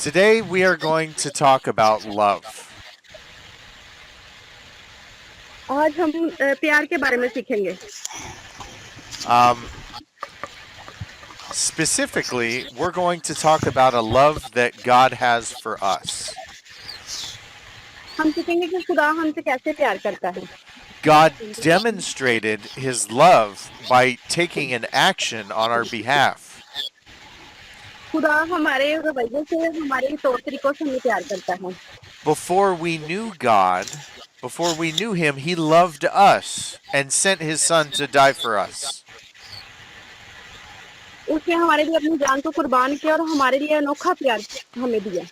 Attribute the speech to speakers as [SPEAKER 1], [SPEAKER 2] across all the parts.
[SPEAKER 1] Today we are going to talk about love.
[SPEAKER 2] आज हम प्यार के बारे में सीखेंगे.
[SPEAKER 1] Specifically, we're going to talk about a love that God has for us.
[SPEAKER 2] हम सीखेंगे कि खुदा हमसे कैसे प्यार करता है.
[SPEAKER 1] God demonstrated his love by taking an action on our behalf.
[SPEAKER 2] खुदा हमारे रवैये से, हमारे तौर तरीकों से हमें प्यार करता है.
[SPEAKER 1] Before we knew God, before we knew him, he loved us and sent his son to die for us.
[SPEAKER 2] उसने हमारे लिए अपनी जान को कुर्बान किया और हमारे लिए अनोखा प्यार हमें दिया.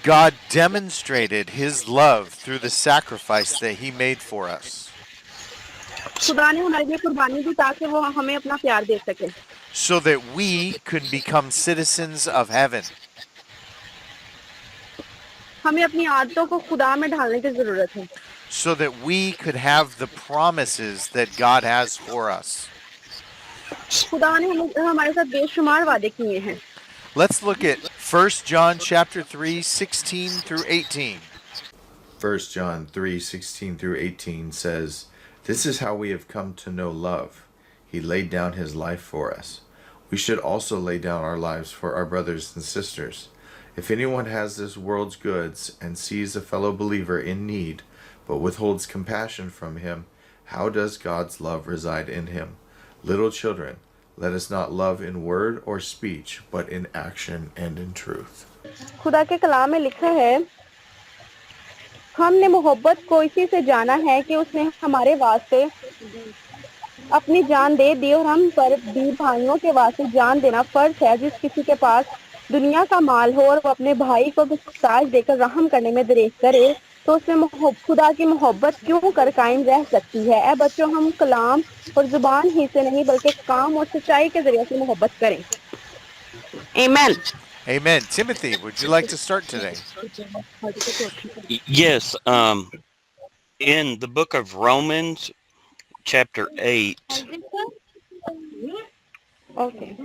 [SPEAKER 1] God demonstrated his love through the sacrifice that he made for us.
[SPEAKER 2] खुदा ने हमारे लिए कुर्बानी दी ताकि वो हमें अपना प्यार दे सके,
[SPEAKER 1] so that we could become citizens of heaven.
[SPEAKER 2] हमें अपनी आदतों को खुदा में ढालने की जरूरत है,
[SPEAKER 1] So that we could have the promises that God has for us.
[SPEAKER 2] खुदा ने हमारे साथ बेशुमार वादे किए हैं.
[SPEAKER 1] Let's look at 1 John chapter 3, 16 through 18.
[SPEAKER 3] 1 John 3:16 through 18 says, "This is how we have come to know love. He laid down his life for us. We should also lay down our lives for our brothers and sisters. If anyone has this world's goods and sees a fellow believer in need, but withholds compassion from him, how does God's love reside in him? Little children, let us not love in word or speech, but in action and in truth."
[SPEAKER 2] खुदा के कलाम में लिखा है, हमने मोहब्बत को इसी से जाना है कि उसने हमारे वास्ते अपनी जान दे दी और हम पर भी भाइयों के वास्ते जान देना फर्ज है. जिस किसी के पास दुनिया का माल हो और वो अपने भाई को साज देकर रहम करने में देर करे तो उसमें खुदा की मोहब्बत क्यों कर कायम रह सकती है. ऐ बच्चों, हम कलाम और जुबान ही से नहीं बल्कि काम और सच्चाई के जरिए से मोहब्बत करें. Amen.
[SPEAKER 1] Amen. Timothy, would you like to start today?
[SPEAKER 4] Yes. In the book of Romans, chapter 8.
[SPEAKER 2] Okay.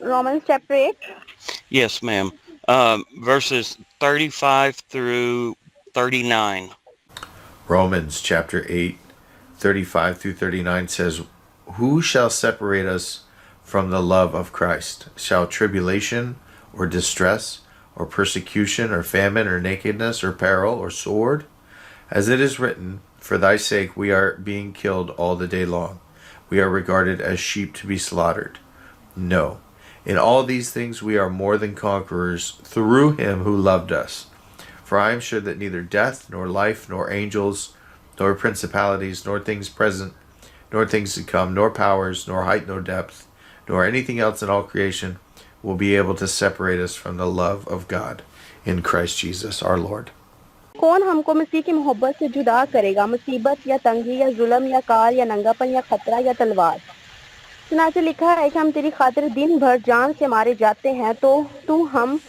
[SPEAKER 2] Romans chapter 8.
[SPEAKER 4] Yes, ma'am. Verses 35 through 39.
[SPEAKER 3] Romans chapter 8, 35 through 39 says, "Who shall separate us from the love of Christ? Shall tribulation or distress or persecution or famine or nakedness or peril or sword? As it is written, for thy sake we are being killed all the day long. We are regarded as sheep to be slaughtered. No, in all these things we are more than conquerors through him who loved us. For I am sure that neither death, nor life, nor angels, nor principalities, nor things present, nor things to come, nor powers, nor height, nor depth, nor anything else in all creation will be able to separate us from the love of God in Christ Jesus our Lord."
[SPEAKER 2] कौन हमको मसीह की मोहब्बत से जुदा करेगा? मुसीबत या तंगी या जुल्म या काल या नंगापन या खतरा या तलवार? चुनाचे लिखा है कि हम तेरी खातिर दिन भर जान से मारे जाते हैं, तो तू हम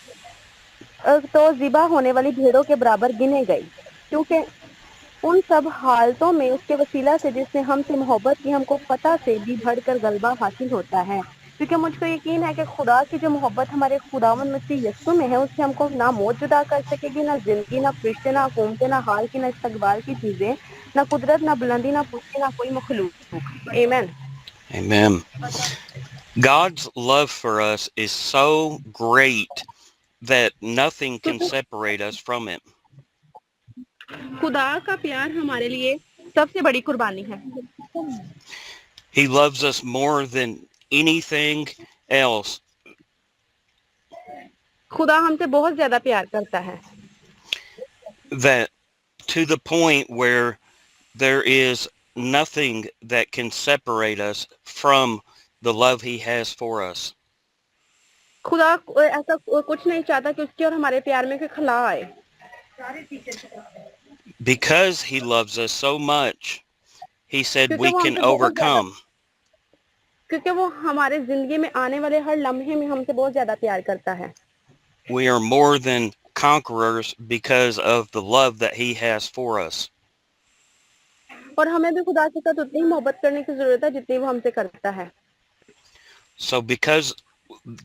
[SPEAKER 2] तो ज़िबा होने वाली भेड़ों के बराबर गिने गई. क्योंकि उन सब हालतों में उसके वसीला से जिसने हमसे मोहब्बत की हमको पता से भी बढ़कर गलबा हासिल होता है. क्योंकि मुझको यकीन है कि खुदा की जो मोहब्बत हमारे खुदावंद मसीह यीशु में है, उससे हमको ना मौत जुदा कर सकेगी, ना जिंदगी, ना फरिश्ते, ना हुकूमतें, ना हाल की, ना इस्तकबाल की चीजें, ना कुदरत, ना बुलंदी, ना पुष्टि, ना कोई मखलूक. Amen.
[SPEAKER 4] Amen. God's love for us is so great that nothing can separate us from it.
[SPEAKER 2] खुदा का प्यार हमारे लिए सबसे बड़ी कुर्बानी है.
[SPEAKER 4] He loves us more than anything else.
[SPEAKER 2] खुदा हमसे बहुत ज्यादा प्यार करता है.
[SPEAKER 4] That to the point where there is nothing that can separate us from the love he has for us.
[SPEAKER 2] खुदा ऐसा कुछ नहीं चाहता कि उसके और हमारे प्यार में कोई खला आए.
[SPEAKER 4] Because he loves us so much, he said
[SPEAKER 2] क्योंकि
[SPEAKER 4] we
[SPEAKER 2] वो
[SPEAKER 4] can
[SPEAKER 2] हमसे बहुत
[SPEAKER 4] overcome.
[SPEAKER 2] क्योंकि वो हमारे जिंदगी में आने वाले हर लम्हे में हमसे बहुत ज्यादा प्यार करता है.
[SPEAKER 4] We are more than conquerors because of the love that he has for us.
[SPEAKER 2] और हमें भी खुदा के साथ उतनी ही मोहब्बत करने की जरूरत है जितनी वो हमसे करता है.
[SPEAKER 4] So because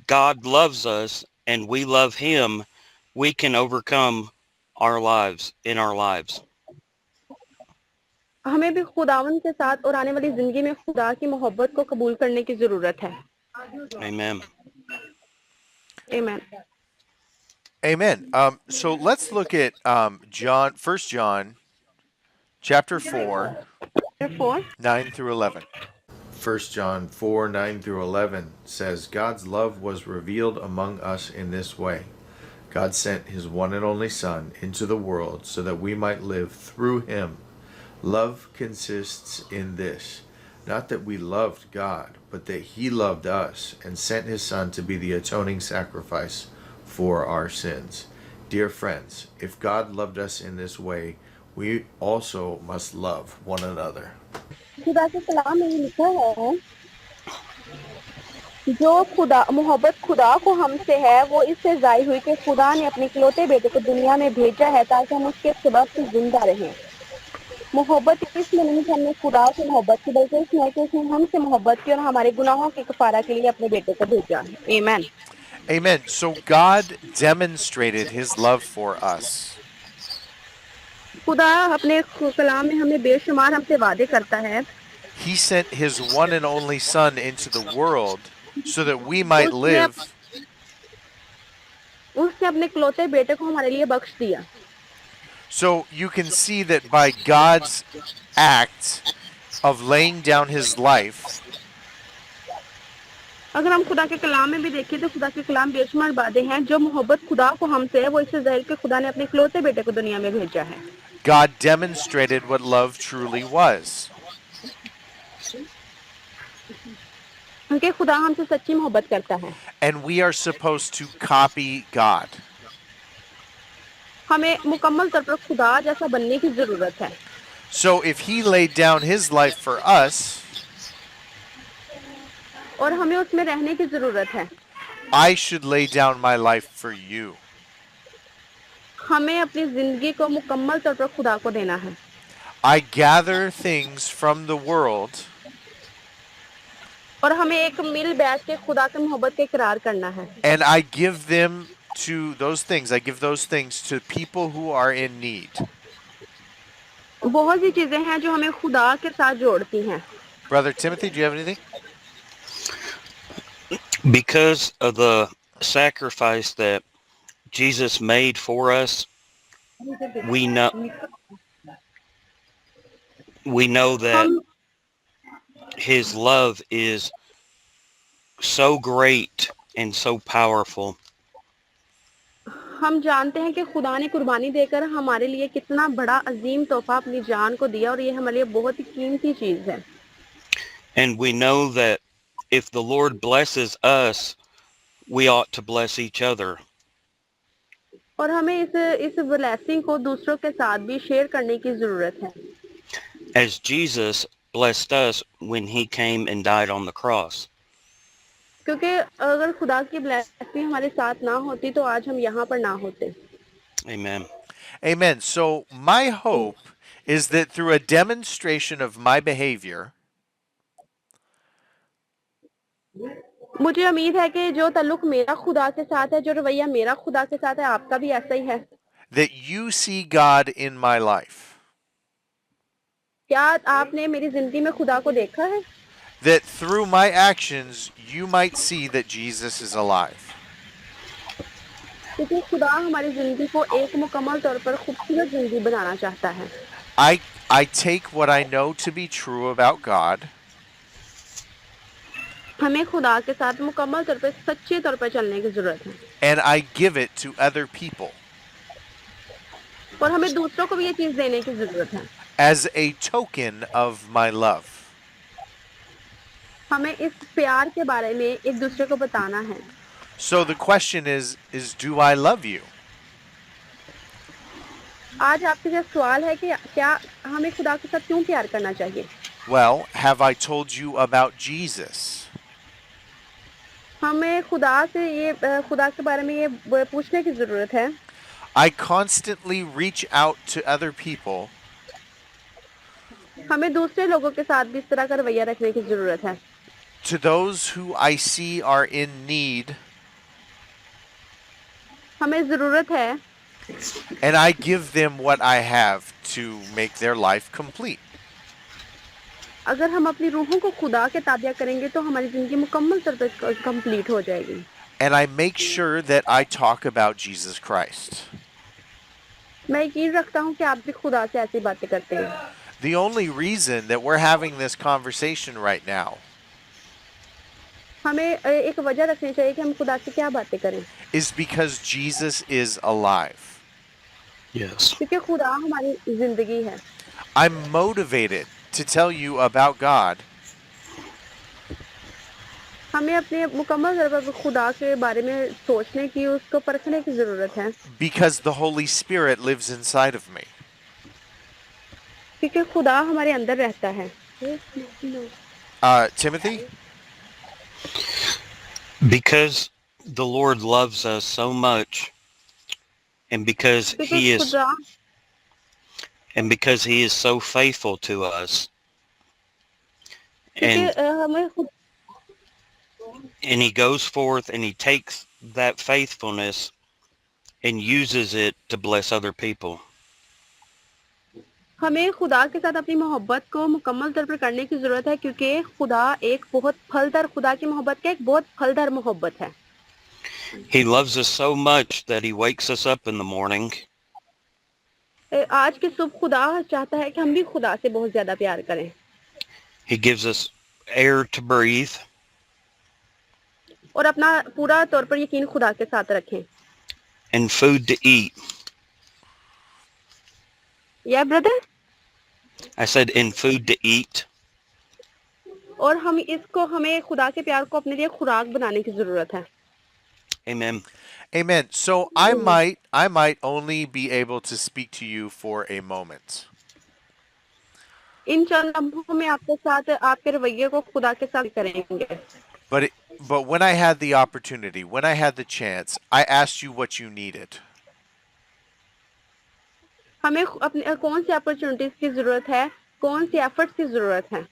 [SPEAKER 4] God loves us and we love him, we can overcome our lives in our lives.
[SPEAKER 2] हमें भी खुदावन के साथ और आने वाली जिंदगी में खुदा की मोहब्बत को कबूल करने की जरूरत है।
[SPEAKER 4] Amen.
[SPEAKER 2] आमीन।
[SPEAKER 1] Amen. So let's look at John, 1 John, chapter 4,
[SPEAKER 2] 4
[SPEAKER 1] 9 through 11.
[SPEAKER 3] 1 John 4 9 through 11 says, God's love was revealed among us in this way. God sent his one and only Son into the world so that we might live through him. Love consists in this, not that we loved God, but that he loved us and sent his Son to be the atoning sacrifice for our sins. Dear friends, if God loved us in this way, we also must love one another.
[SPEAKER 2] खुदा के कलाम में ये लिखा है, जो खुदा मोहब्बत खुदा को हमसे है वो इससे जाहिर हुई कि खुदा ने अपने इकलौते बेटे को दुनिया में भेजा है ताकि हम उसके सबब से जिंदा रहें। मोहब्बत इसमें नहीं कि हमने खुदा से मोहब्बत की, बल्कि इसमें कि उसने हमसे मोहब्बत की और हमारे गुनाहों के कफारा के लिए अपने बेटे को भेजा। आमीन।
[SPEAKER 1] Amen. So God demonstrated his love for us.
[SPEAKER 2] खुदा अपने कलाम में हमें बेशुमार हमसे वादे करता है।
[SPEAKER 1] He sent his one and only Son into the world so that we might live.
[SPEAKER 2] उसने अपने इकलौते बेटे को हमारे लिए बख्श दिया।
[SPEAKER 1] So you can see that by God's act of laying down his life,
[SPEAKER 2] अगर हम खुदा के कलाम में भी देखें तो खुदा के कलाम बेशुमार वादे हैं। जो मोहब्बत खुदा को हमसे है वो इससे जाहिर कि खुदा ने अपने इकलौते बेटे को दुनिया में भेजा है।
[SPEAKER 1] God demonstrated what love truly was.
[SPEAKER 2] क्योंकि खुदा हमसे सच्ची मोहब्बत करता है।
[SPEAKER 1] And we are supposed to copy God.
[SPEAKER 2] हमें मुकम्मल तौर पर खुदा जैसा बनने की जरूरत है।
[SPEAKER 1] So if he laid down his life for us,
[SPEAKER 2] और हमें उसमें रहने की जरूरत है।
[SPEAKER 1] I should lay down my life for you.
[SPEAKER 2] हमें अपनी जिंदगी को मुकम्मल तौर पर खुदा को देना है।
[SPEAKER 1] I gather things from the world
[SPEAKER 2] और हमें एक मिल बैठ के खुदा की मोहब्बत का इकरार करना है।
[SPEAKER 1] and I give them to those things. I give those things to people who are in need.
[SPEAKER 2] बहुत सी चीजें हैं जो हमें खुदा के साथ जोड़ती हैं।
[SPEAKER 1] Brother Timothy, do you have anything?
[SPEAKER 4] Because of the sacrifice that Jesus made for us, we know that
[SPEAKER 2] हम
[SPEAKER 4] his love is so great and so powerful.
[SPEAKER 2] हम जानते हैं कि खुदा ने कुर्बानी देकर हमारे लिए कितना बड़ा अजीम तोहफा अपनी जान को दिया और ये हमारे लिए बहुत ही कीमती चीज है।
[SPEAKER 4] And we know that if the Lord blesses us, we ought to bless each other.
[SPEAKER 2] और हमें इस ब्लेसिंग को दूसरों के साथ भी शेयर करने की जरूरत है।
[SPEAKER 4] As Jesus blessed us when he came and died on the cross.
[SPEAKER 2] क्योंकि अगर खुदा की ब्लेसिंग हमारे साथ ना होती तो आज हम यहाँ पर ना होते।
[SPEAKER 4] Amen.
[SPEAKER 1] Amen. So my hope is that through a demonstration of my behavior,
[SPEAKER 2] मुझे उम्मीद है कि जो ताल्लुक मेरा खुदा के साथ है, जो रवैया मेरा खुदा के साथ है, आपका भी ऐसा ही है।
[SPEAKER 1] that you see God in my life.
[SPEAKER 2] क्या आपने मेरी जिंदगी में खुदा को देखा है?
[SPEAKER 1] That through my actions, you might see that Jesus is alive.
[SPEAKER 2] क्योंकि खुदा हमारी जिंदगी को एक मुकम्मल तौर पर खूबसूरत जिंदगी बनाना चाहता है।
[SPEAKER 1] I take what I know to be true about God,
[SPEAKER 2] हमें खुदा के साथ मुकम्मल तौर पर सच्चे तौर पर चलने की जरूरत है।
[SPEAKER 1] and I give it to other people
[SPEAKER 2] और हमें दूसरों को भी ये चीज देने की जरूरत है।
[SPEAKER 1] as a token of my love.
[SPEAKER 2] हमें इस प्यार के बारे में एक दूसरे को बताना है।
[SPEAKER 1] So the question is do I love you?
[SPEAKER 2] आज आपके जो सवाल है कि क्या हमें खुदा के साथ क्यों प्यार करना चाहिए?
[SPEAKER 1] Well, have I told you about Jesus?
[SPEAKER 2] हमें खुदा के बारे में ये पूछने की जरूरत है।
[SPEAKER 1] I constantly reach out to other people
[SPEAKER 2] हमें दूसरे लोगों के साथ भी इस तरह का रवैया रखने की जरूरत है।
[SPEAKER 1] To those who I see are in need,
[SPEAKER 2] हमें ज़रूरत है
[SPEAKER 1] and I give them what I have to make their life complete.
[SPEAKER 2] अगर हम अपनी रूहों को खुदा के ताबिया करेंगे तो हमारी ज़िंदगी मुकम्मल तौर पर कंप्लीट हो जाएगी
[SPEAKER 1] And I make sure that I talk about Jesus Christ.
[SPEAKER 2] मैं यकीन रखता हूँ कि आप भी खुदा से ऐसी बातें करते हैं
[SPEAKER 1] The only reason that we're having this conversation right now
[SPEAKER 2] हमें एक वजह रखनी चाहिए कि हम खुदा से क्या बातें करें
[SPEAKER 1] is because Jesus is alive.
[SPEAKER 4] Yes.
[SPEAKER 2] क्योंकि खुदा हमारी ज़िंदगी है
[SPEAKER 1] I'm motivated to tell you about God
[SPEAKER 2] हमें अपने मुकम्मल तौर पर खुदा के बारे में सोचने की उसको परखने की ज़रूरत है
[SPEAKER 1] because the Holy Spirit lives inside of me.
[SPEAKER 2] क्योंकि खुदा हमारे अंदर रहता है
[SPEAKER 1] Timothy?
[SPEAKER 4] Because the Lord loves us so much, and because
[SPEAKER 2] क्योंकि
[SPEAKER 4] He is
[SPEAKER 2] खुदा
[SPEAKER 4] and because He is so faithful to us,
[SPEAKER 2] क्योंकि
[SPEAKER 4] and
[SPEAKER 2] हमें
[SPEAKER 4] and He goes forth and He takes that faithfulness and uses it to bless other people.
[SPEAKER 2] हमें खुदा के साथ अपनी मोहब्बत को मुकम्मल तौर पर करने की ज़रूरत है क्योंकि खुदा एक बहुत फलदार खुदा की मोहब्बत का एक बहुत फलदार मोहब्बत है
[SPEAKER 4] He loves us so much that He wakes us up in the morning
[SPEAKER 2] आज की सुबह खुदा चाहता है कि हम भी खुदा से बहुत ज़्यादा प्यार करें
[SPEAKER 4] He gives us air to breathe
[SPEAKER 2] और अपना पूरा तौर पर यकीन खुदा के साथ रखें
[SPEAKER 4] and food to eat.
[SPEAKER 2] या brother
[SPEAKER 4] I said in food to eat.
[SPEAKER 2] और हमें खुदा के प्यार को अपने लिए खुराक बनाने की ज़रूरत है
[SPEAKER 4] Amen.
[SPEAKER 1] Amen. So I might only be able to speak to you for a moment.
[SPEAKER 2] इन चंद लम्हों में आपके साथ आपके रवैये को खुदा के साथ करेंगे
[SPEAKER 1] But when I had the opportunity, when I had the chance, I asked you what you needed.
[SPEAKER 2] हमें अपने कौन सी अपॉर्चुनिटीज की ज़रूरत है कौन सी एफर्ट्स की ज़रूरत है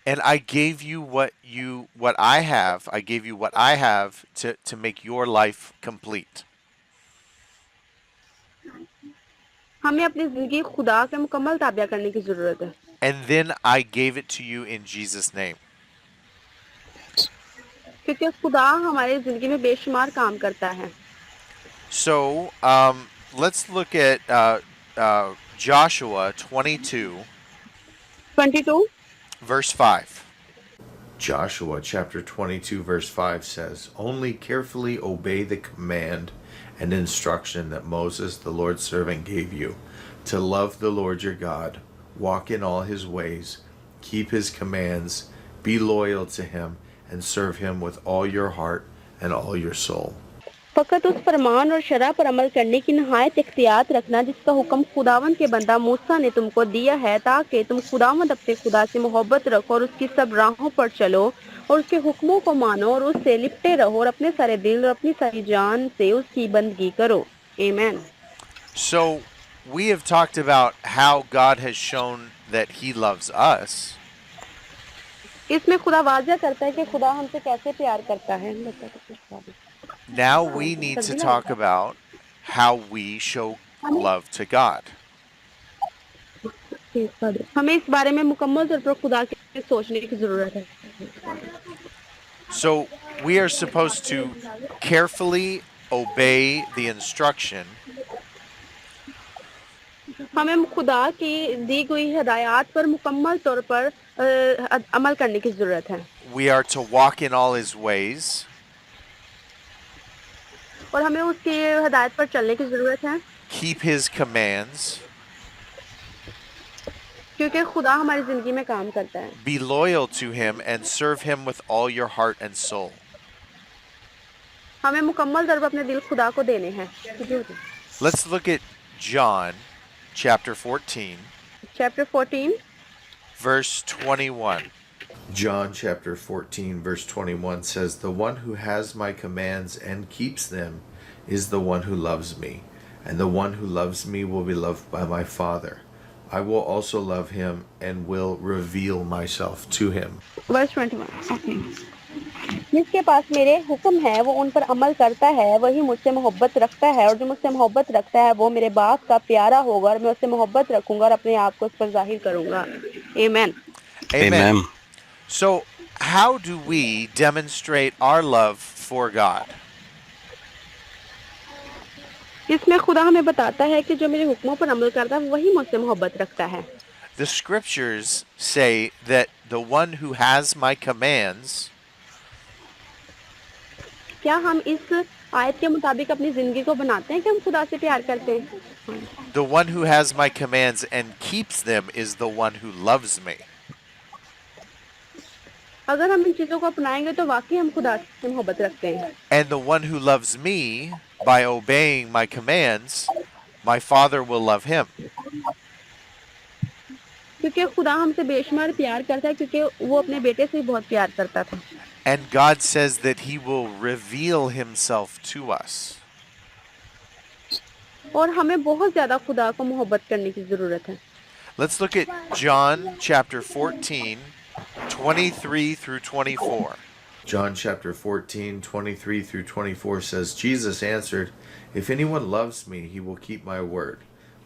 [SPEAKER 1] And I gave you what I have. I gave you what I have to make your life complete.
[SPEAKER 2] हमें अपनी ज़िंदगी खुदा के मुकम्मल ताबिया करने की ज़रूरत है
[SPEAKER 1] And then I gave it to you in Jesus' name.
[SPEAKER 2] क्योंकि खुदा हमारी ज़िंदगी में बेशुमार काम करता है
[SPEAKER 1] So let's look at Joshua 22,
[SPEAKER 2] 22
[SPEAKER 1] verse 5.
[SPEAKER 3] Joshua chapter 22 verse 5 says, "Only carefully obey the command and instruction that Moses, the Lord's servant, gave you, to love the Lord your God, walk in all his ways, keep his commands, be loyal to him, and serve him with all your heart and all your soul."
[SPEAKER 2] फ़कत उस फरमान और शरह पर अमल करने की नहायत इख्तियात रखना जिसका हुक्म खुदावंद के बंदा मूसा ने तुमको दिया है ताकि तुम खुदावंद अपने खुदा से मोहब्बत रखो और उसकी सब राहों पर चलो और उसके हुक्मों को मानो और उससे लिपटे रहो और अपने सारे दिल और अपनी सारी जान से उसकी बंदगी करो आमीन
[SPEAKER 1] So we have talked about how God has shown that he loves us.
[SPEAKER 2] इसमें खुदा वाज़ह करता है कि खुदा हमसे कैसे प्यार करता है
[SPEAKER 1] Now we need to talk about how we show love to God.
[SPEAKER 2] हमें इस बारे में मुकम्मल तौर पर खुदा के सोचने की ज़रूरत है
[SPEAKER 1] So we are supposed to carefully obey the instruction
[SPEAKER 2] हमें खुदा की दी गई हिदायत पर मुकम्मल तौर पर अमल करने की ज़रूरत है
[SPEAKER 1] we are to walk in all his ways,
[SPEAKER 2] और हमें उसकी हिदायत पर चलने की ज़रूरत है
[SPEAKER 1] keep his commands,
[SPEAKER 2] क्योंकि खुदा हमारी ज़िंदगी में काम करता है
[SPEAKER 1] be loyal to him, and serve him with all your heart and soul.
[SPEAKER 2] हमें मुकम्मल तौर पर अपने दिल खुदा को देने हैं
[SPEAKER 1] Let's look at John chapter 14,
[SPEAKER 2] chapter 14
[SPEAKER 1] verse 21.
[SPEAKER 3] John chapter 14 verse 21 says, "The one who has my commands and keeps them is the one who loves me, and the one who loves me will be loved by my Father. I will also love him and will reveal myself to him."
[SPEAKER 2] verse 21 okay जिसके पास मेरे हुक्म है वो उन पर अमल करता है, वही मुझसे मोहब्बत रखता है, और जो मुझसे मोहब्बत रखता है वो मेरे बाप का प्यारा होगा, और मैं उससे मोहब्बत रखूंगा और अपने आप को उस पर जाहिर करूंगा। आमीन।
[SPEAKER 1] Amen.
[SPEAKER 4] Amen.
[SPEAKER 1] So, how do we demonstrate our love for God?
[SPEAKER 2] इसमें खुदा हमें बताता है कि जो मेरे हुक्मों पर अमल करता है वही मुझसे मोहब्बत रखता है।
[SPEAKER 1] The scriptures say that the one who has my commands
[SPEAKER 2] क्या हम इस आयत के मुताबिक अपनी जिंदगी को बनाते हैं कि हम खुदा से प्यार करते हैं?
[SPEAKER 1] the one who has my commands and keeps them is the one who loves me.
[SPEAKER 2] अगर हम इन चीजों को अपनाएंगे तो वाकई हम खुदा से मोहब्बत रखते हैं।
[SPEAKER 1] And the one who loves me by obeying my commands, my Father will love him.
[SPEAKER 2] क्योंकि खुदा हमसे बेशुमार प्यार करता है, क्योंकि वो अपने बेटे से बहुत प्यार करता था।
[SPEAKER 1] And God says that he will reveal himself to us.
[SPEAKER 2] और हमें बहुत ज्यादा खुदा को मोहब्बत करने की जरूरत है।
[SPEAKER 1] Let's look at John chapter 14, 23 through 24.
[SPEAKER 3] John chapter 14, 23 through 24 says, Jesus answered, If anyone loves me, he will keep my word.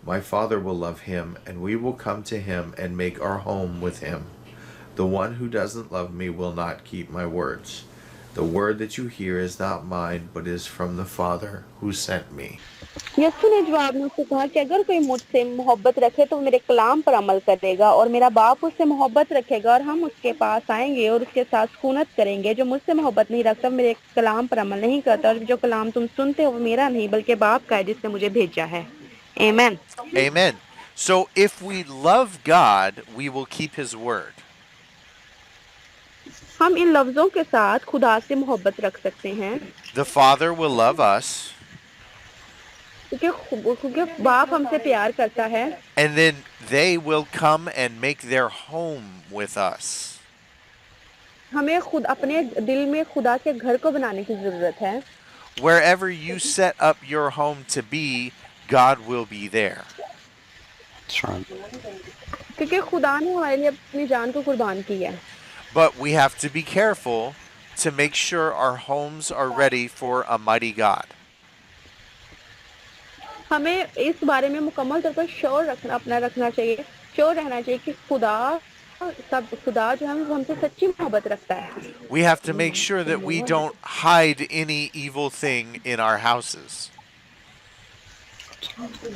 [SPEAKER 3] My Father will love him, and we will come to him and make our home with him. The one who doesn't love me will not keep my words. The word that you hear is not mine, but is from the Father who sent me.
[SPEAKER 2] यीशु ने जवाब में उससे कहा कि अगर कोई मुझसे मोहब्बत रखे तो मेरे कलाम पर अमल करेगा, और मेरा बाप उससे मोहब्बत रखेगा, और हम उसके पास आएंगे और उसके साथ सुकूनत करेंगे। जो मुझसे मोहब्बत नहीं रखता मेरे कलाम पर अमल नहीं करता, और जो कलाम तुम सुनते हो वो मेरा नहीं बल्कि बाप का है जिसने मुझे भेजा है। आमीन।
[SPEAKER 1] Amen. So if we love God, we will keep his word.
[SPEAKER 2] हम इन लफ्जों के साथ खुदा से मोहब्बत रख सकते हैं,
[SPEAKER 1] The Father will love us,
[SPEAKER 2] क्योंकि बाप हमसे प्यार करता है,
[SPEAKER 1] and then they will come and make their home with us.
[SPEAKER 2] हमें खुद अपने दिल में खुदा के घर को बनाने की जरूरत है।
[SPEAKER 1] Wherever you set up your home to be, God will be there.
[SPEAKER 4] That's right.
[SPEAKER 2] क्योंकि खुदा ने हमारे लिए अपनी जान को कुर्बान की है।
[SPEAKER 1] But we have to be careful to make sure our homes are ready for a mighty God.
[SPEAKER 2] हमें इस बारे में मुकम्मल तौर पर श्योर रखना चाहिए, श्योर रहना चाहिए कि खुदा जो है वो हमसे सच्ची मोहब्बत रखता है।
[SPEAKER 1] We have to make sure that we don't hide any evil thing in our houses.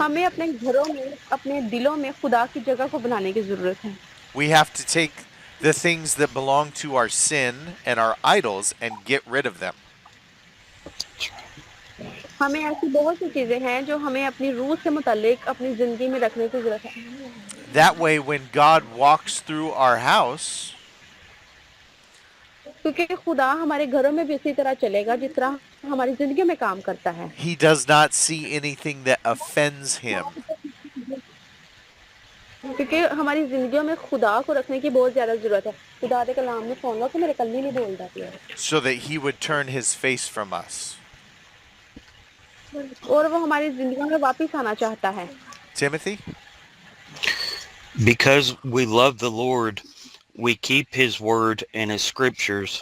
[SPEAKER 2] हमें अपने घरों में, अपने दिलों में खुदा की जगह को बनाने की जरूरत है।
[SPEAKER 1] We have to take the things that belong to our sin and our idols and get rid of them.
[SPEAKER 2] हमें ऐसी बहुत सी चीजें हैं जो हमें अपनी रूह से मुतालिक अपनी जिंदगी में रखने की जरूरत है।
[SPEAKER 1] That way, when God walks through our house,
[SPEAKER 2] क्योंकि खुदा हमारे घरों में भी इसी तरह चलेगा जिस तरह हमारी जिंदगी में काम करता है।
[SPEAKER 1] he does not see anything that offends him.
[SPEAKER 2] क्योंकि हमारी जिंदगियों में खुदा को रखने की बहुत ज्यादा जरूरत है। खुदा के कलाम में फोन लो कि मेरे कल नहीं बोल जाती है,
[SPEAKER 1] So that he would turn his face from us.
[SPEAKER 2] और वो हमारी जिंदगियों में वापस आना चाहता है।
[SPEAKER 1] Timothy?
[SPEAKER 4] Because we love the Lord, we keep his word and his scriptures.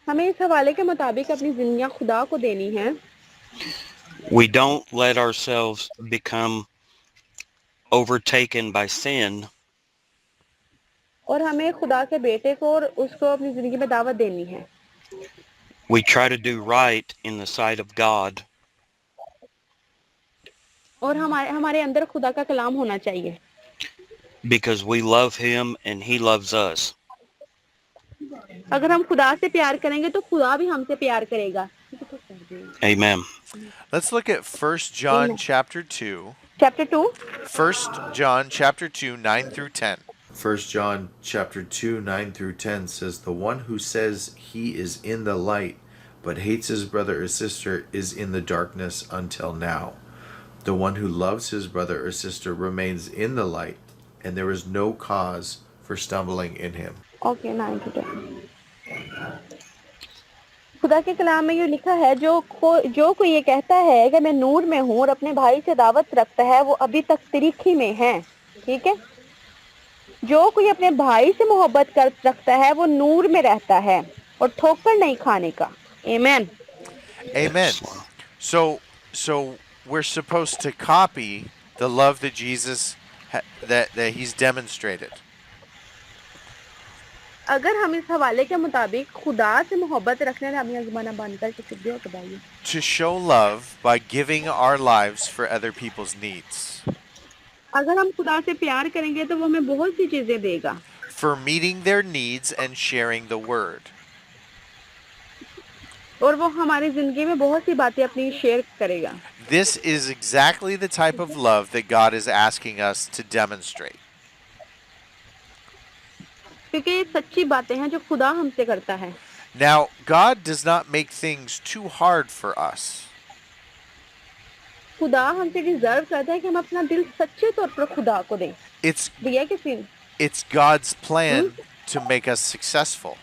[SPEAKER 2] हमें इस हवाले के मुताबिक अपनी जिंदगियां खुदा को देनी है।
[SPEAKER 4] We don't let ourselves become overtaken by sin.
[SPEAKER 2] और हमें खुदा के बेटे को और उसको अपनी जिंदगी में दावत देनी है।
[SPEAKER 4] We try to do right in the sight of God.
[SPEAKER 2] और हमारे अंदर खुदा का कलाम होना चाहिए,
[SPEAKER 4] Because we love him and he loves us.
[SPEAKER 2] अगर हम खुदा से प्यार करेंगे तो खुदा भी हमसे प्यार करेगा।
[SPEAKER 4] Amen.
[SPEAKER 1] Let's look at 1 John chapter 2.
[SPEAKER 2] Chapter 2
[SPEAKER 1] 1 John chapter 2, 9 through 10.
[SPEAKER 3] 1 John chapter 2, 9 through 10 says, The one who says he is in the light, but hates his brother or sister is in the darkness until now. The one who loves his brother or sister remains in the light, and there is no cause for stumbling in him.
[SPEAKER 2] Okay 9 to 10। खुदा के कलाम में ये लिखा है, जो कोई ये कहता है कि मैं नूर में हूँ और अपने भाई से दावत रखता है, वो अभी तक तिरीखी में है। ठीक है, जो कोई अपने भाई से मोहब्बत कर रखता है वो नूर में रहता है और ठोकर नहीं खाने का. Amen.
[SPEAKER 1] Amen. So we're supposed to copy the love that Jesus that he's demonstrated.
[SPEAKER 2] अगर हम इस हवाले के मुताबिक खुदा से मोहब्बत रखने में हमें ज़माना बनकर के सिद्धि होकर बाइए.
[SPEAKER 1] To show love by giving our lives for other people's needs.
[SPEAKER 2] अगर हम खुदा से प्यार करेंगे तो वो हमें बहुत सी चीजें देगा.
[SPEAKER 1] For meeting their needs and sharing the word.
[SPEAKER 2] और वो हमारी जिंदगी में बहुत सी बातें अपनी शेयर करेगा.
[SPEAKER 1] This is exactly the type of love that God is asking us to demonstrate.
[SPEAKER 2] क्योंकि ये सच्ची बातें हैं जो खुदा हमसे करता है.
[SPEAKER 1] Now, God does not make things too hard for us.
[SPEAKER 2] खुदा हमसे डिजर्व करता है कि हम अपना दिल सच्चे तौर पर खुदा को दें.
[SPEAKER 1] It's
[SPEAKER 2] दिया किसी ने?
[SPEAKER 1] it's God's plan to make us successful.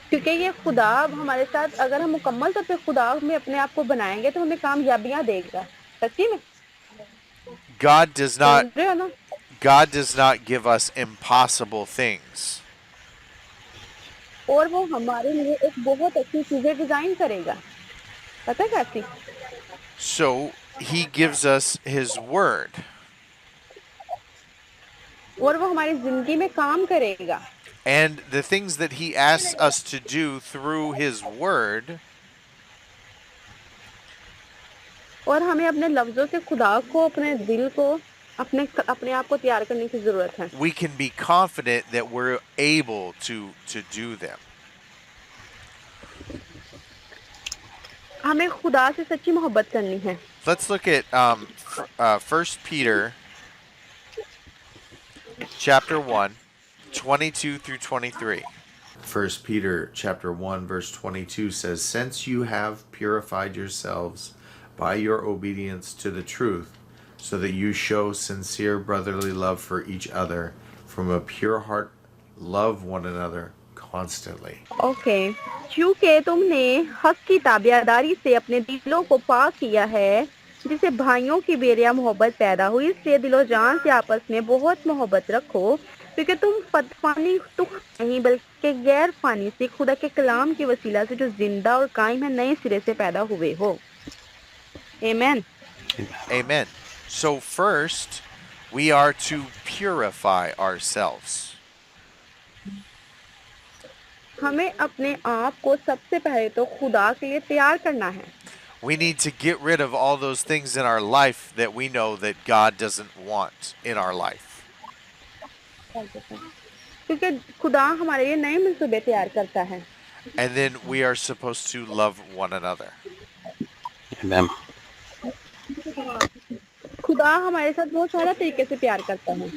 [SPEAKER 2] क्योंकि ये खुदा हमारे साथ अगर हम मुकम्मल तौर पे खुदा में अपने आप को बनाएंगे तो हमें कामयाबियां देगा. सच्ची में
[SPEAKER 1] God does not
[SPEAKER 2] समझ रहे हो ना?
[SPEAKER 1] God does not give us impossible things.
[SPEAKER 2] और वो हमारे लिए एक बहुत अच्छी चीजें डिजाइन करेगा. पता है कैसी?
[SPEAKER 1] So he gives us his word.
[SPEAKER 2] और वो हमारी जिंदगी में काम करेगा.
[SPEAKER 1] And the things that he asks us to do through his word,
[SPEAKER 2] और हमें अपने लफ्जों से खुदा को अपने दिल को अपने आप को तैयार करने की जरूरत है.
[SPEAKER 1] we can be confident that we're able to do them.
[SPEAKER 2] हमें खुदा से सच्ची मोहब्बत करनी है.
[SPEAKER 1] Let's look at 1 Peter chapter 1, 22 through 23.
[SPEAKER 3] 1 Peter chapter 1 verse 22 says, "Since you have purified yourselves by your obedience to the truth, so that you show sincere brotherly love for each other, from a pure heart love one another constantly."
[SPEAKER 2] Okay. क्योंकि तुमने हक की ताबियादारी से अपने दिलों को पाक किया है, जिससे भाइयों की बेरिया मोहब्बत पैदा हुई, इसलिए दिलो जान से आपस में बहुत मोहब्बत रखो, क्योंकि तुम फनी तुख नहीं बल्कि गैर फानी से खुदा के कलाम की वसीला से जो जिंदा और कायम है नए सिरे से पैदा हुए हो. Amen.
[SPEAKER 1] Amen. So first, we are to purify ourselves.
[SPEAKER 2] हमें अपने आप को सबसे पहले तो खुदा के लिए तैयार करना है.
[SPEAKER 1] We need to get rid of all those things in our life that we know that God doesn't want in our life.
[SPEAKER 2] क्योंकि खुदा हमारे लिए नए मंसूबे तैयार करता है.
[SPEAKER 1] And then we are supposed to love one another.
[SPEAKER 4] Amen.
[SPEAKER 2] खुदा हमारे साथ बहुत सारा तरीके से प्यार करता है.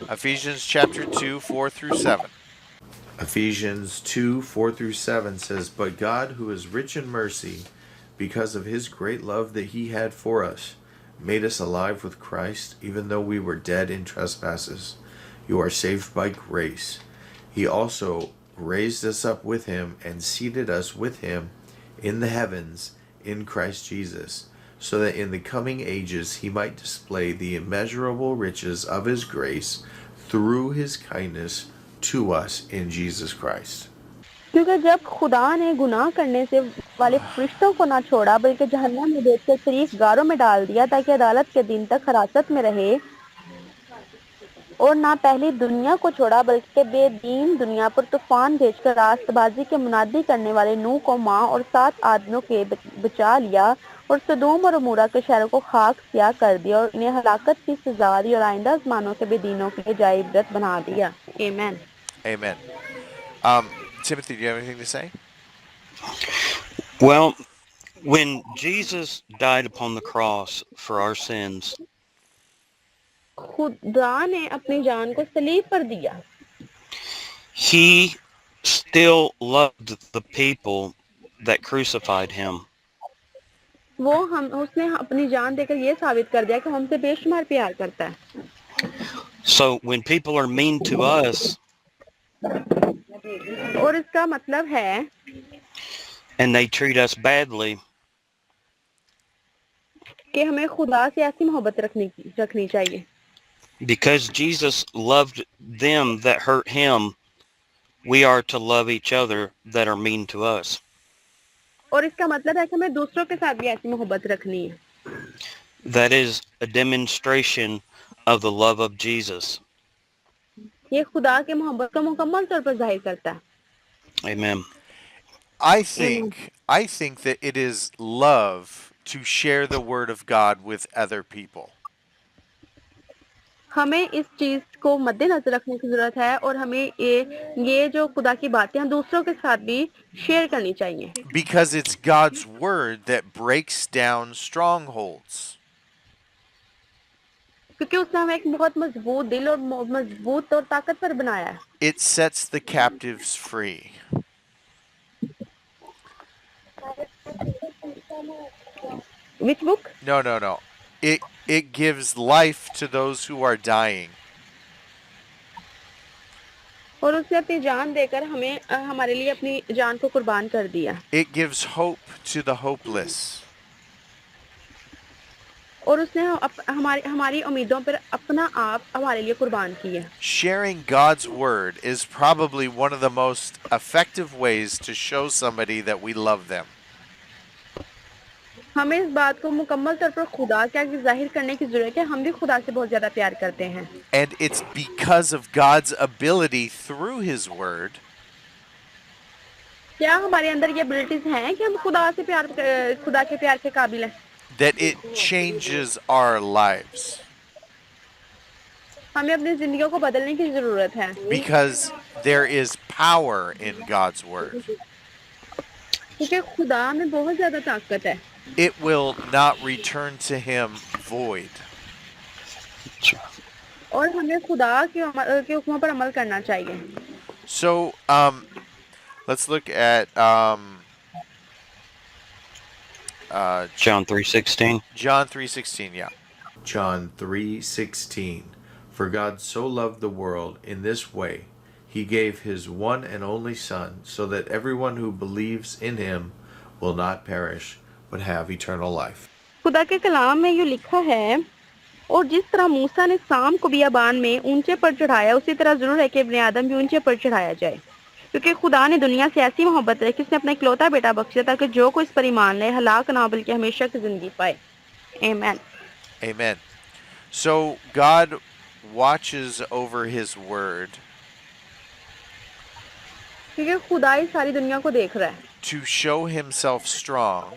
[SPEAKER 1] Ephesians chapter 2, 4 through 7.
[SPEAKER 3] Ephesians 2 4 through 7 says, "But God, who is rich in mercy, because of his great love that he had for us, made us alive with Christ, even though we were dead in trespasses. You are saved by grace. He also raised us up with him and seated us with him in the heavens in Christ Jesus, so that in the coming ages he might display the immeasurable riches of his grace through his kindness to us in Jesus Christ."
[SPEAKER 2] क्योंकि जब खुदा ने गुनाह करने से वाले फरिश्तों को ना छोड़ा बल्कि जहन्नम में भेजकर शरीक गारों में डाल दिया ताकि अदालत के दिन तक हिरासत में रहे, और ना पहली दुनिया को छोड़ा बल्कि बेदीन दुनिया पर तूफान भेजकर रास्तबाजी के मुनादी करने वाले नूह को माँ और 7 आदमियों के बचा लिया, और सदोम और अमूरा के शहरों को खाक सियाह कर दिया और इन्हें हलाकत की सजा दी और आइंदा ज़मानों के बेदीनों के लिए जाए इबरत बना दिया. Amen.
[SPEAKER 1] Amen. Timothy, do you have anything to say?
[SPEAKER 4] Well, when Jesus died upon the cross for our sins,
[SPEAKER 2] खुदा ने अपनी जान को सलीब पर दिया.
[SPEAKER 4] he still loved the people that crucified him.
[SPEAKER 2] उसने अपनी जान देकर ये साबित कर दिया कि हमसे बेशुमार प्यार करता है.
[SPEAKER 4] So when people are mean to us
[SPEAKER 2] और इसका मतलब है
[SPEAKER 4] and they treat us badly,
[SPEAKER 2] कि हमें खुदा से ऐसी मोहब्बत रखनी चाहिए.
[SPEAKER 4] Because Jesus loved them that hurt him, we are to love each other that are mean to us.
[SPEAKER 2] और इसका मतलब है कि हमें दूसरों के साथ भी ऐसी मोहब्बत रखनी है.
[SPEAKER 4] That is a demonstration of the love of Jesus.
[SPEAKER 2] ये खुदा की मोहब्बत को मुकम्मल तौर पर जाहिर करता है.
[SPEAKER 4] Amen.
[SPEAKER 1] I think that it is love to share the word of God with other people.
[SPEAKER 2] हमें इस चीज को मद्देनजर रखने की जरूरत है और हमें ये जो खुदा की बातें हैं दूसरों के साथ भी शेयर करनी चाहिए.
[SPEAKER 1] Because it's God's word that breaks down strongholds.
[SPEAKER 2] क्योंकि उसने हमें एक बहुत मजबूत दिल और मजबूत और ताकतवर बनाया है.
[SPEAKER 1] It sets the captives free.
[SPEAKER 2] Which book?
[SPEAKER 1] No. It gives life to those who are dying.
[SPEAKER 2] और उसने अपनी जान देकर हमें हमारे लिए अपनी जान को कुर्बान कर दिया.
[SPEAKER 1] It gives hope to the hopeless.
[SPEAKER 2] और उसने हमारी उम्मीदों पर अपना आप हमारे लिए कुर्बान किया.
[SPEAKER 1] Sharing God's word is probably one of the most effective ways to show somebody that we love them.
[SPEAKER 2] हमें इस बात को मुकम्मल तौर पर खुदा के आगे जाहिर करने की जरूरत है. हम भी खुदा से बहुत ज्यादा प्यार करते हैं.
[SPEAKER 1] And it's because of God's ability through his word
[SPEAKER 2] क्या हमारे अंदर ये एबिलिटीज हैं कि हम खुदा के प्यार के काबिल हैं.
[SPEAKER 1] that it changes our lives.
[SPEAKER 2] हमें अपनी जिंदगियों को बदलने की जरूरत है.
[SPEAKER 1] Because there is power in God's word.
[SPEAKER 2] क्योंकि खुदा में बहुत ज्यादा ताकत है.
[SPEAKER 1] It will not return to him void.
[SPEAKER 2] और हमें खुदा के हुक्मों पर अमल करना चाहिए.
[SPEAKER 1] So, let's look at
[SPEAKER 4] John 3:16.
[SPEAKER 1] John 3:16. Yeah.
[SPEAKER 3] John 3:16. For God so loved the world in this way, he gave his one and only Son, so that everyone who believes in him will not perish, but have eternal life.
[SPEAKER 2] खुदा के कलाम में ये लिखा है, और जिस तरह मूसा ने शाम को बियाबान में ऊंचे पर चढ़ाया, उसी तरह जरूर है कि इब्ने आदम भी ऊंचे पर चढ़ाया जाए. क्योंकि खुदा ने दुनिया से ऐसी मोहब्बत रखी, उसने अपना इकलौता बेटा बख्शा ताकि जो कोई इस पर ईमान ले हलाक ना हो बल्कि हमेशा की जिंदगी पाए. Amen.
[SPEAKER 1] Amen. So God watches over his word
[SPEAKER 2] क्योंकि खुदा ही सारी दुनिया को देख रहा है.
[SPEAKER 1] to show himself strong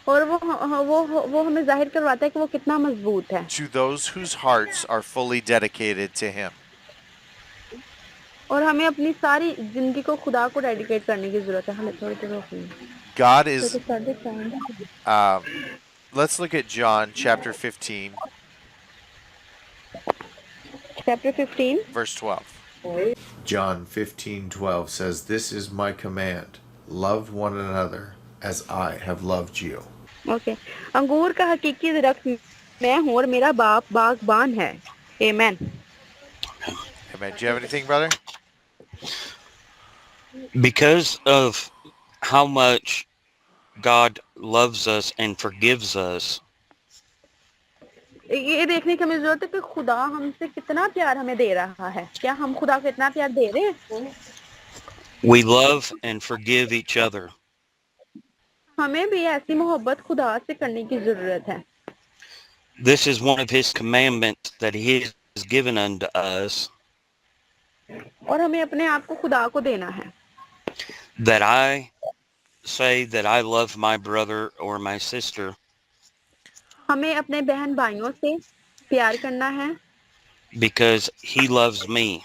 [SPEAKER 2] और वो हमें जाहिर करवाता है कि वो कितना मजबूत है.
[SPEAKER 1] to those whose hearts are fully dedicated to him.
[SPEAKER 2] और हमें अपनी सारी जिंदगी को खुदा को डेडिकेट करने की जरूरत है. हमें थोड़ी देर रोकनी.
[SPEAKER 1] God is let's look at John chapter 15
[SPEAKER 2] Chapter 15.
[SPEAKER 1] verse 12.
[SPEAKER 3] John 15:12 says, "This is my command, love one another as I have loved you."
[SPEAKER 2] Okay. अंगूर का हकीकी दरख्त मैं हूँ और मेरा बाप बागबान है. Amen.
[SPEAKER 1] Amen. Do you have anything, brother?
[SPEAKER 4] Because of how much God loves us and forgives us,
[SPEAKER 2] ये देखने की हमें जरूरत है कि खुदा हमसे कितना प्यार हमें दे रहा है. क्या हम खुदा को इतना प्यार दे रहे हैं?
[SPEAKER 4] we love and forgive each other.
[SPEAKER 2] हमें भी ऐसी मोहब्बत खुदा से करने की जरूरत है.
[SPEAKER 4] This is one of his commandments that he has given unto us,
[SPEAKER 2] और हमें अपने आप को खुदा को देना है.
[SPEAKER 4] that I say that I love my brother or my sister
[SPEAKER 2] हमें अपने बहन भाइयों से प्यार करना है
[SPEAKER 4] because he loves me.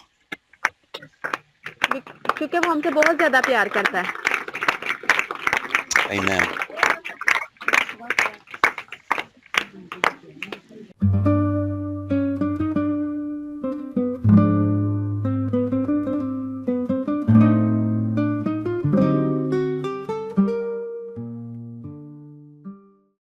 [SPEAKER 2] क्योंकि वो हमसे बहुत ज्यादा प्यार करता है.
[SPEAKER 4] Amen.